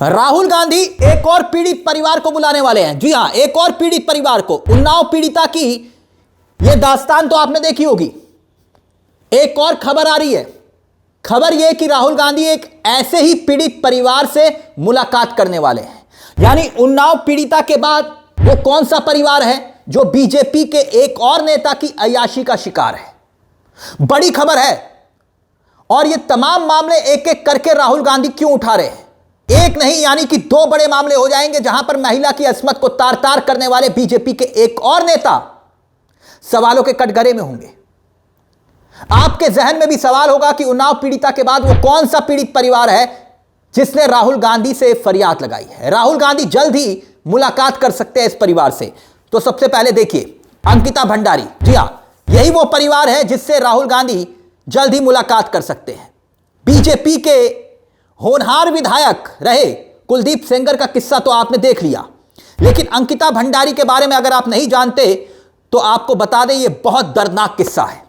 राहुल गांधी एक और पीड़ित परिवार को बुलाने वाले हैं। जी हां, एक और पीड़ित परिवार को। उन्नाव पीड़िता की यह दास्तान तो आपने देखी होगी। एक और खबर आ रही है। खबर यह कि राहुल गांधी एक ऐसे ही पीड़ित परिवार से मुलाकात करने वाले हैं। यानी उन्नाव पीड़िता के बाद वो कौन सा परिवार है जो बीजेपी के एक और नेता की अय्याशी का शिकार है। बड़ी खबर है। और ये तमाम मामले एक एक करके राहुल गांधी क्यों उठा रहे हैं? एक नहीं, यानी कि दो बड़े मामले हो जाएंगे जहां पर महिला की अस्मत को तार तार करने वाले बीजेपी के एक और नेता सवालों के कटघरे में होंगे। आपके जहन में भी सवाल होगा कि उन्नाव पीड़िता के बाद वो कौन सा पीड़ित परिवार है जिसने राहुल गांधी से फरियाद लगाई है। राहुल गांधी जल्द ही मुलाकात कर सकते हैं इस परिवार से। तो सबसे पहले देखिए अंकिता भंडारी। जी हां, यही वो परिवार है जिससे राहुल गांधी जल्द ही मुलाकात कर सकते हैं। बीजेपी के होनहार विधायक रहे कुलदीप सेंगर का किस्सा तो आपने देख लिया, लेकिन अंकिता भंडारी के बारे में अगर आप नहीं जानते तो आपको बता दें यह बहुत दर्दनाक किस्सा है।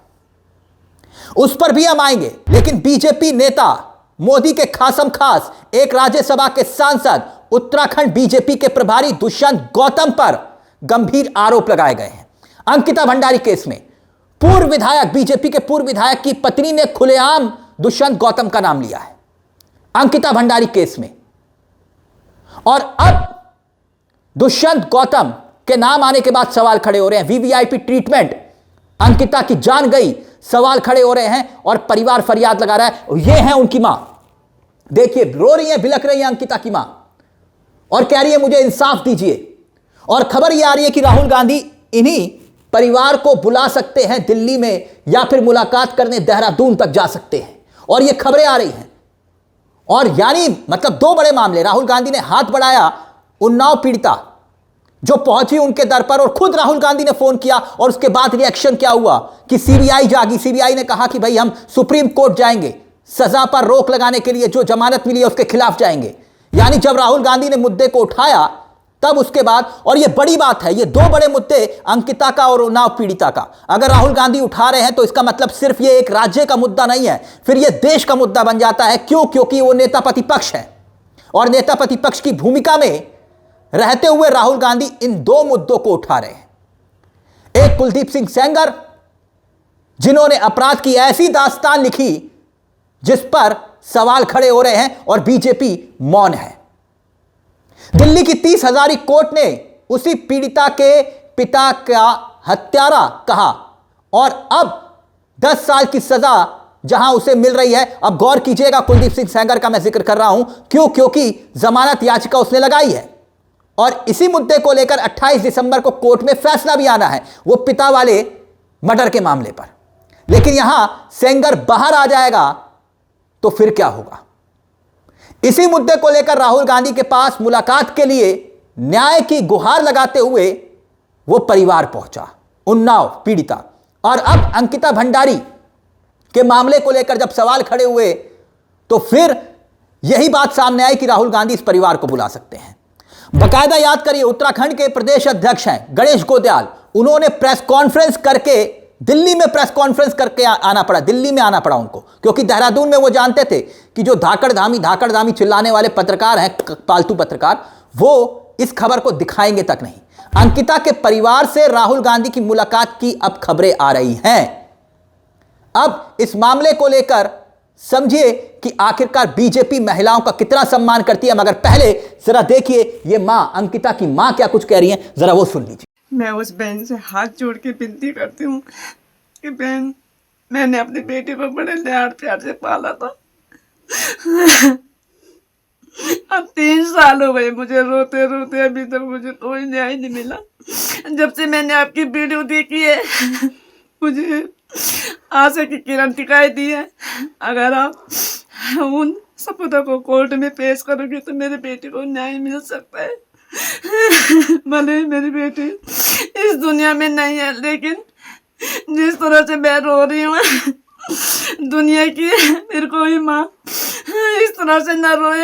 उस पर भी हम आएंगे। लेकिन बीजेपी नेता मोदी के खासम खास एक राज्यसभा के सांसद उत्तराखंड बीजेपी के प्रभारी दुष्यंत गौतम पर गंभीर आरोप लगाए गए हैं। अंकिता भंडारी केस में पूर्व विधायक, बीजेपी के पूर्व विधायक की पत्नी ने खुलेआम दुष्यंत गौतम का नाम लिया है अंकिता भंडारी केस में। और अब दुष्यंत गौतम के नाम आने के बाद सवाल खड़े हो रहे हैं। वीवीआईपी ट्रीटमेंट, अंकिता की जान गई, सवाल खड़े हो रहे हैं और परिवार फरियाद लगा रहा है। ये है उनकी मां, देखिए रो रही है, बिलख रही है अंकिता की मां और कह रही है मुझे इंसाफ दीजिए। और खबर यह आ रही है कि राहुल गांधी इन्हीं परिवार को बुला सकते हैं दिल्ली में, या फिर मुलाकात करने देहरादून तक जा सकते हैं। और ये खबरें आ रही हैं। और यानी मतलब दो बड़े मामले। राहुल गांधी ने हाथ बढ़ाया उन्नाव पीड़िता जो पहुंची उनके दर पर, और खुद राहुल गांधी ने फोन किया। और उसके बाद रिएक्शन क्या हुआ कि सीबीआई जागी। सीबीआई ने कहा कि भाई हम सुप्रीम कोर्ट जाएंगे, सजा पर रोक लगाने के लिए जो जमानत मिली है उसके खिलाफ जाएंगे। यानी जब राहुल गांधी ने मुद्दे को उठाया तब उसके बाद, और यह बड़ी बात है, ये दो बड़े मुद्दे अंकिता का और उन्नाव पीड़िता का अगर राहुल गांधी उठा रहे हैं तो इसका मतलब सिर्फ ये एक राज्य का मुद्दा नहीं है, फिर ये देश का मुद्दा बन जाता है। क्यों? क्योंकि वो नेता प्रतिपक्ष है और नेता प्रतिपक्ष की भूमिका में रहते हुए राहुल गांधी इन दो मुद्दों को उठा रहे हैं। एक कुलदीप सिंह सेंगर जिन्होंने अपराध की ऐसी दास्तान लिखी जिस पर सवाल खड़े हो रहे हैं और बीजेपी मौन है। दिल्ली की 30 हजारी कोर्ट ने उसी पीड़िता के पिता का हत्यारा कहा और अब 10 साल की सजा जहां उसे मिल रही है। अब गौर कीजिएगा, कुलदीप सिंह सेंगर का मैं जिक्र कर रहा हूं क्यों? क्योंकि जमानत याचिका उसने लगाई है और इसी मुद्दे को लेकर 28 दिसंबर को कोर्ट में फैसला भी आना है, वो पिता वाले मर्डर के मामले पर। लेकिन यहां सेंगर बाहर आ जाएगा तो फिर क्या होगा? इसी मुद्दे को लेकर राहुल गांधी के पास मुलाकात के लिए न्याय की गुहार लगाते हुए वो परिवार पहुंचा, उन्नाव पीड़िता। और अब अंकिता भंडारी के मामले को लेकर जब सवाल खड़े हुए तो फिर यही बात सामने आई कि राहुल गांधी इस परिवार को बुला सकते हैं। बकायदा याद करिए, उत्तराखंड के प्रदेश अध्यक्ष हैं गणेश गोदयाल, उन्होंने प्रेस कॉन्फ्रेंस करके दिल्ली में प्रेस कॉन्फ्रेंस करके आना पड़ा, दिल्ली में आना पड़ा उनको, क्योंकि देहरादून में वो जानते थे कि जो धाकड़ धामी चिल्लाने वाले पत्रकार हैं, पालतू पत्रकार, वो इस खबर को दिखाएंगे तक नहीं। अंकिता के परिवार से राहुल गांधी की मुलाकात की अब खबरें आ रही हैं। अब इस मामले को लेकर समझिए कि आखिरकार बीजेपी महिलाओं का कितना सम्मान करती है। मगर पहले जरा देखिए ये मां, अंकिता की मां क्या कुछ कह रही हैं, जरा वो सुन लीजिए। मैं उस बहन से हाथ जोड़ के विनती करती हूँ कि बहन, मैंने अपनी बेटी को बड़े लाड प्यार से पाला था। अब 3 साल हो गए मुझे रोते रोते, अभी तक मुझे कोई न्याय नहीं मिला। जब से मैंने आपकी वीडियो देखी है मुझे आशा की किरण दिखाई दी है। अगर आप उन सबूतों को कोर्ट में पेश करोगे तो मेरे बेटी को न्याय मिल सकता है। भले ही मेरी बेटी इस दुनिया में नहीं है, लेकिन जिस तरह से मैं रो रही हूँ दुनिया की मेरे कोई माँ इस तरह से ना रोए।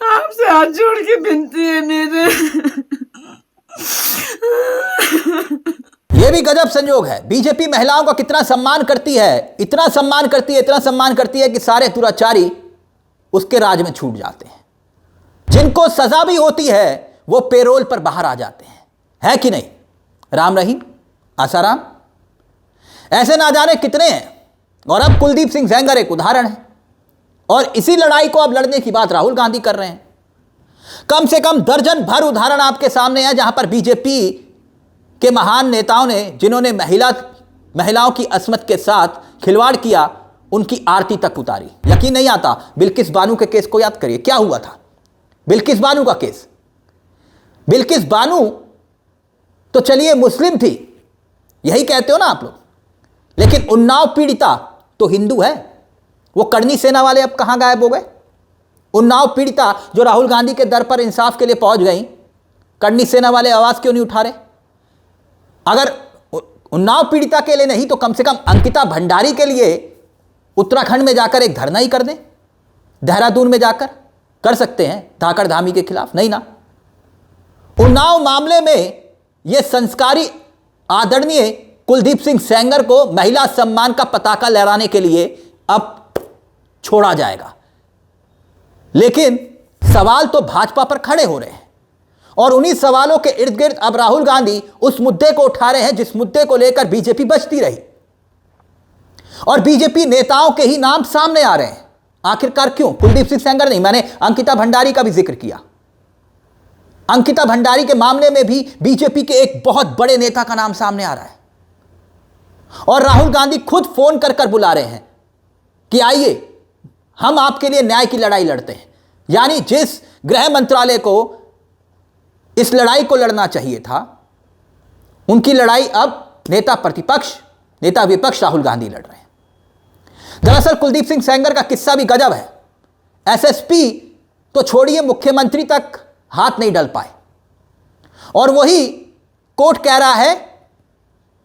आपसे हाथ जोड़ के विनती है मेरे। ये भी गजब संयोग है। बीजेपी महिलाओं का कितना सम्मान करती है, इतना सम्मान करती है, इतना सम्मान करती है कि सारे दुराचारी उसके राज में छूट जाते हैं। जिनको सजा भी होती है वो पेरोल पर बाहर आ जाते हैं, है कि नहीं? राम रहीम, आसाराम, ऐसे ना जाने कितने हैं। और अब कुलदीप सिंह सेंगर एक उदाहरण है। और इसी लड़ाई को अब लड़ने की बात राहुल गांधी कर रहे हैं। कम से कम दर्जन भर उदाहरण आपके सामने है जहां पर बीजेपी के महान नेताओं ने, जिन्होंने महिलाओं की अस्मत के साथ खिलवाड़ किया, उनकी आरती तक उतारी। यकीन नहीं आता, बिल्किस बानो के केस को याद करिए, क्या हुआ था बिल्किस बानो का केस। बिल्किस बानो तो चलिए मुस्लिम थी, यही कहते हो ना आप लोग, लेकिन उन्नाव पीड़िता तो हिंदू है। वो करनी सेना वाले अब कहां गायब हो गए? उन्नाव पीड़िता जो राहुल गांधी के दर पर इंसाफ के लिए पहुंच गई, करनी सेना वाले आवाज क्यों नहीं उठा रहे? अगर उन्नाव पीड़िता के लिए नहीं तो कम से कम अंकिता भंडारी के लिए उत्तराखंड में जाकर एक धरना ही कर दें, देहरादून में जाकर कर सकते हैं धाकड़ धामी के खिलाफ, नहीं ना? उन्नाव मामले में यह संस्कारी आदरणीय कुलदीप सिंह सेंगर को महिला सम्मान का पताका लहराने के लिए अब छोड़ा जाएगा। लेकिन सवाल तो भाजपा पर खड़े हो रहे हैं और उन्हीं सवालों के इर्द गिर्द अब राहुल गांधी उस मुद्दे को उठा रहे हैं जिस मुद्दे को लेकर बीजेपी बचती रही और बीजेपी नेताओं के ही नाम सामने आ रहे हैं। आखिरकार क्यों? कुलदीप सिंह सेंगर नहीं, मैंने अंकिता भंडारी का भी जिक्र किया। अंकिता भंडारी के मामले में भी बीजेपी के एक बहुत बड़े नेता का नाम सामने आ रहा है और राहुल गांधी खुद फोन कर कर बुला रहे हैं कि आइए हम आपके लिए न्याय की लड़ाई लड़ते हैं। यानी जिस गृह मंत्रालय को इस लड़ाई को लड़ना चाहिए था, उनकी लड़ाई अब नेता प्रतिपक्ष, नेता विपक्ष राहुल गांधी लड़ रहे हैं। दरअसल कुलदीप सिंह सेंगर का किस्सा भी गजब है। एसएसपी तो छोड़िए, मुख्यमंत्री तक हाथ नहीं डाल पाए और वही कोर्ट कह रहा है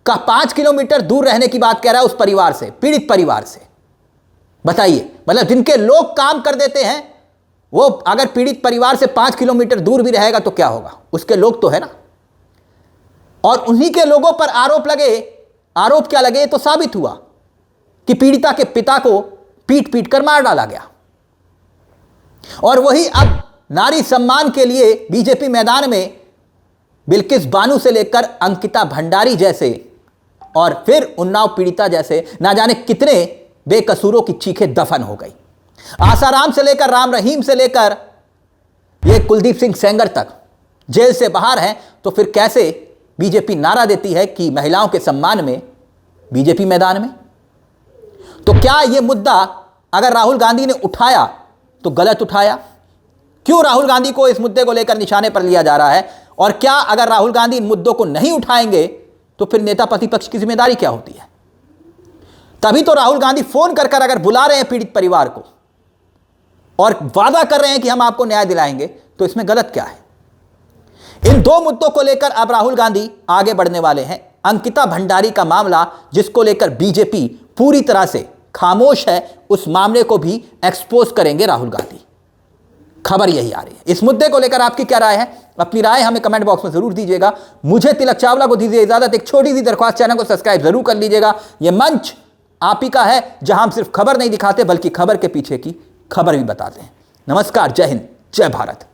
का 5 किलोमीटर दूर रहने की बात कह रहा है उस परिवार से, पीड़ित परिवार से। बताइए, मतलब जिनके लोग काम कर देते हैं वो अगर पीड़ित परिवार से 5 किलोमीटर दूर भी रहेगा तो क्या होगा? उसके लोग तो है ना। और उन्हीं के लोगों पर आरोप लगे, आरोप क्या लगे तो साबित हुआ कि पीड़िता के पिता को पीट पीट कर मार डाला गया। और वही अब नारी सम्मान के लिए बीजेपी मैदान में बिल्किस बानो से लेकर अंकिता भंडारी जैसे और फिर उन्नाव पीड़िता जैसे ना जाने कितने बेकसूरों की चीखें दफन हो गई। आसाराम से लेकर राम रहीम से लेकर ये कुलदीप सिंह सेंगर तक जेल से बाहर हैं, तो फिर कैसे बीजेपी नारा देती है कि महिलाओं के सम्मान में बीजेपी मैदान में? तो क्या यह मुद्दा अगर राहुल गांधी ने उठाया तो गलत उठाया? क्यों राहुल गांधी को इस मुद्दे को लेकर निशाने पर लिया जा रहा है? और क्या अगर राहुल गांधी इन मुद्दों को नहीं उठाएंगे तो फिर नेता प्रतिपक्ष की जिम्मेदारी क्या होती है? तभी तो राहुल गांधी फोन कर कर अगर बुला रहे हैं पीड़ित परिवार को और वादा कर रहे हैं कि हम आपको न्याय दिलाएंगे, तो इसमें गलत क्या है? इन दो मुद्दों को लेकर अब राहुल गांधी आगे बढ़ने वाले हैं। अंकिता भंडारी का मामला जिसको लेकर बीजेपी पूरी तरह से खामोश है, उस मामले को भी एक्सपोज करेंगे राहुल गांधी। खबर यही आ रही है। इस मुद्दे को लेकर आपकी क्या राय है? अपनी राय हमें कमेंट बॉक्स में जरूर दीजिएगा। मुझे तिलक चावला को दीजिए इजाजत। एक छोटी सी दरख्वास्त, चैनल को सब्सक्राइब जरूर कर लीजिएगा। यह मंच आप ही का है जहां हम सिर्फ खबर नहीं दिखाते बल्कि खबर के पीछे की खबर भी बताते हैं। नमस्कार, जय हिंद, जय भारत।